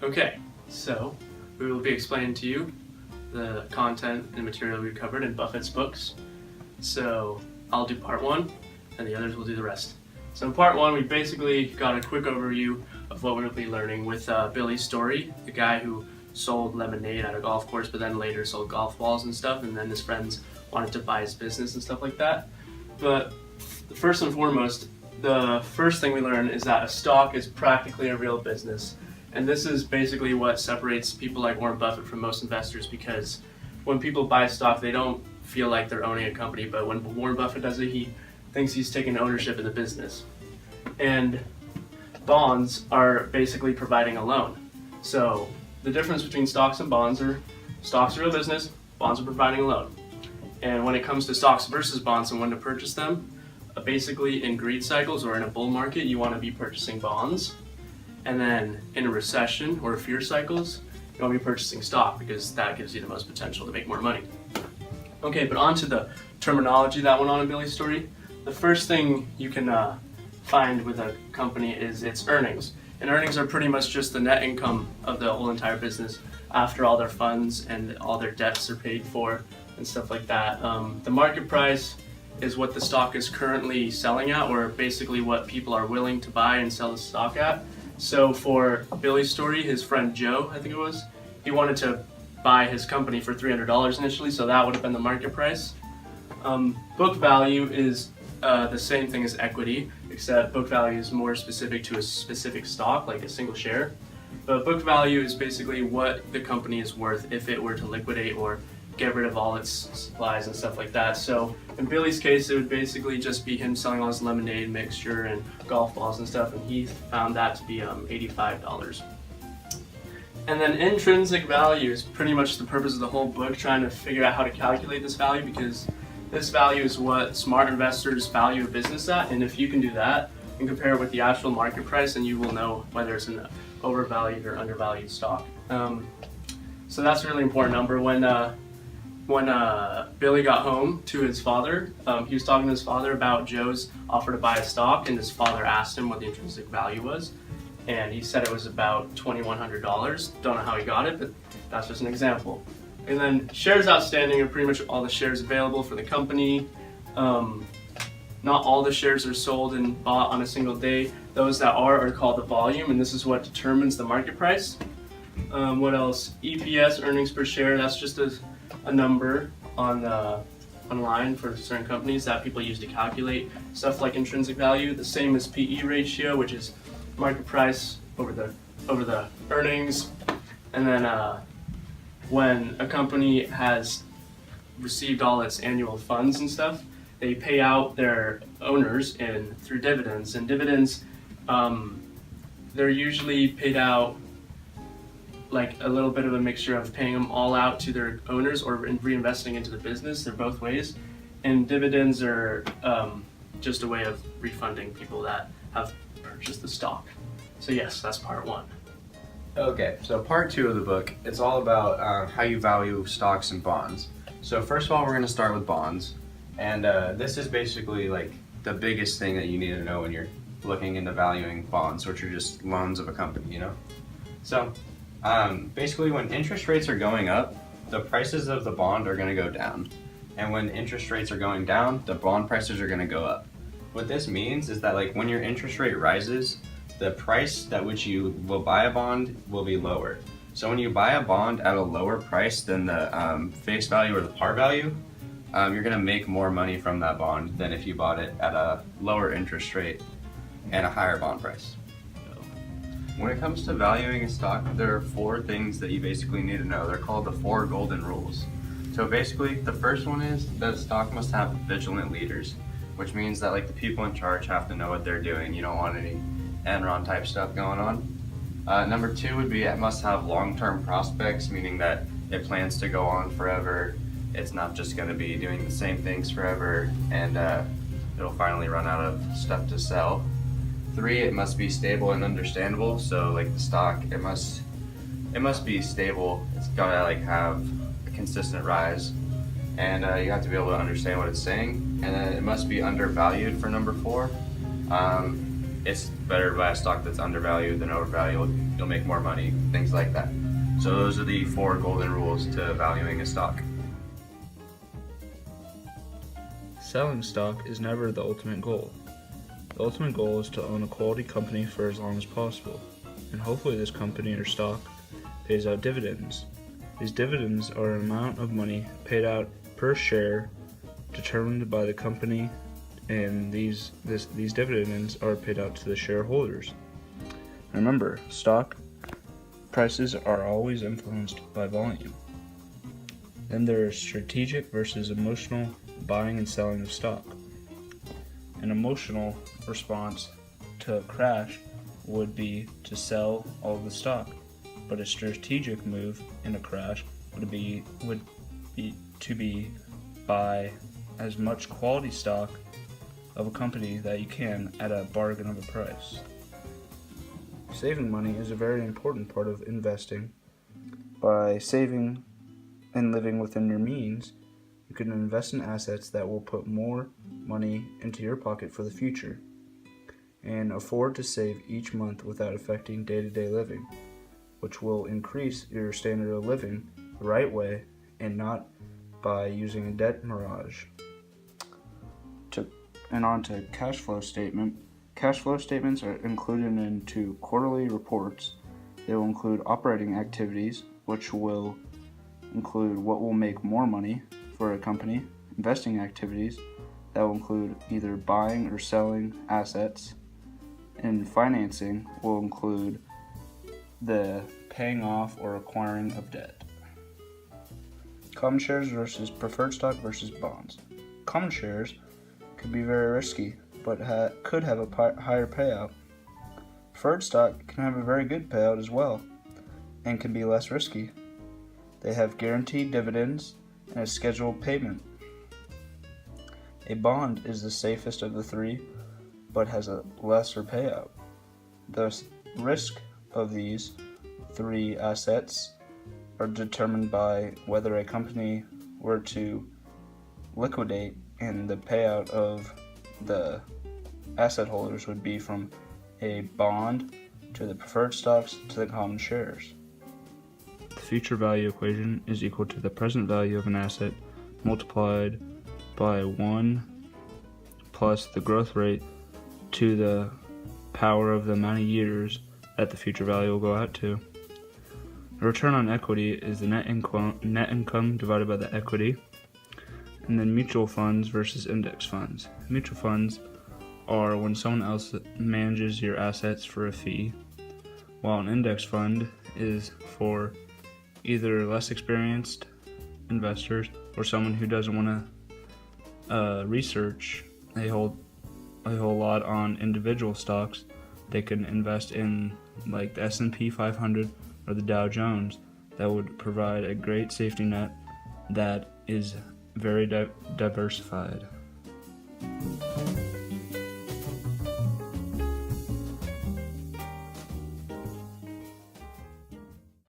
Okay, so we will be explaining to you the content and material we covered in Buffett's books. So I'll do part one, and the others will do the rest. So in part one, we basically got a quick overview of what we'll be learning with Billy's story, the guy who sold lemonade at a golf course, but then later sold golf balls and stuff, and then his friends wanted to buy his business and stuff like that. But first and foremost, the first thing we learn is that a stock is practically a real business. And this is basically what separates people like Warren Buffett from most investors, because when people buy stock, they don't feel like they're owning a company, but when Warren Buffett does it, he thinks he's taking ownership in the business. And bonds are basically providing a loan. So the difference between stocks and bonds are stocks are real business, bonds are providing a loan. And when it comes to stocks versus bonds and when to purchase them, basically in greed cycles or in a bull market, you want to be purchasing bonds. And then in a recession or fear cycles, you want to be purchasing stock because that gives you the most potential to make more money. Okay, but on to the terminology that went on in Billy's story. The first thing you can find with a company is its earnings. And earnings are pretty much just the net income of the whole entire business after all their funds and all their debts are paid for and stuff like that. The market price is what the stock is currently selling at, or basically what people are willing to buy and sell the stock at. So for Billy's story, his friend Joe, I think it was, he wanted to buy his company for $300 initially, so that would have been the market price. Book value is the same thing as equity, except book value is more specific to a specific stock, like a single share. But book value is basically what the company is worth if it were to liquidate or get rid of all its supplies and stuff like that. So in Billy's case, it would basically just be him selling all his lemonade mixture and golf balls and stuff, and he found that to be $85. And then intrinsic value is pretty much the purpose of the whole book, trying to figure out how to calculate this value, because this value is what smart investors value a business at, and if you can do that and compare it with the actual market price, then you will know whether it's an overvalued or undervalued stock. So that's a really important number. When Billy got home to his father, he was talking to his father about Joe's offer to buy a stock, and his father asked him what the intrinsic value was, and he said it was about $2,100. Don't know how he got it, but that's just an example. And then shares outstanding are pretty much all the shares available for the company. Not all the shares are sold and bought on a single day. Those that are called the volume, and this is what determines the market price. What else? EPS, earnings per share, that's just a number online for certain companies that people use to calculate stuff like intrinsic value. The same as PE ratio, which is market price over the earnings. And then when a company has received all its annual funds and stuff, they pay out their owners through dividends. And dividends, they're usually paid out like a little bit of a mixture of paying them all out to their owners or reinvesting into the business. They're both ways. And dividends are just a way of refunding people that have purchased the stock. So yes, that's part one. Okay, so part two of the book, it's all about how you value stocks and bonds. So first of all, we're going to start with bonds. And this is basically like the biggest thing that you need to know when you're looking into valuing bonds, which are just loans of a company, you know? So basically when interest rates are going up, the prices of the bond are going to go down. And when interest rates are going down, the bond prices are going to go up. What this means is that like when your interest rate rises, the price at which you will buy a bond will be lower. So when you buy a bond at a lower price than the face value or the par value, you're going to make more money from that bond than if you bought it at a lower interest rate and a higher bond price. When it comes to valuing a stock, there are 4 things that you basically need to know. They're called the 4 golden rules. So basically, the first one is that a stock must have vigilant leaders, which means that like the people in charge have to know what they're doing. You don't want any Enron type stuff going on. Number 2 would be it must have long-term prospects, meaning that it plans to go on forever. It's not just going to be doing the same things forever and it'll finally run out of stuff to sell. 3, it must be stable and understandable. So like the stock, it must be stable. It's gotta like have a consistent rise, and you have to be able to understand what it's saying. And then it must be undervalued for number 4. it's better to buy a stock that's undervalued than overvalued. You'll make more money, things like that. So those are the 4 golden rules to valuing a stock. Selling stock is never the ultimate goal. The ultimate goal is to own a quality company for as long as possible, and hopefully this company or stock pays out dividends. These dividends are an amount of money paid out per share determined by the company, and these dividends are paid out to the shareholders. Remember, stock prices are always influenced by volume. Then there is strategic versus emotional buying and selling of stock. An emotional response to a crash would be to sell all of the stock, but a strategic move in a crash would be to buy as much quality stock of a company that you can at a bargain of a price. Saving money is a very important part of investing. By saving and living within your means, you can invest in assets that will put more money into your pocket for the future and afford to save each month without affecting day-to-day living, which will increase your standard of living the right way and not by using a debt mirage. And on to cash flow statement. Cash flow statements are included into quarterly reports. They will include operating activities, which will include what will make more money for a company, investing activities that will include either buying or selling assets, and financing will include the paying off or acquiring of debt. Common shares versus preferred stock versus bonds. Common shares could be very risky, but could have a higher payout. Preferred stock can have a very good payout as well, and can be less risky. They have guaranteed dividends and a scheduled payment. A bond is the safest of the 3, but has a lesser payout. The risk of these 3 assets are determined by whether a company were to liquidate, and the payout of the asset holders would be from a bond to the preferred stocks to the common shares. The future value equation is equal to the present value of an asset multiplied by 1 plus the growth rate to the power of the amount of years that the future value will go out to. The return on equity is the net income divided by the equity. And then mutual funds versus index funds. Mutual funds are when someone else manages your assets for a fee, while an index fund is for either less experienced investors or someone who doesn't want to research a whole lot on individual stocks. They can invest in like the S&P 500 or the Dow Jones. That would provide a great safety net that is very diversified.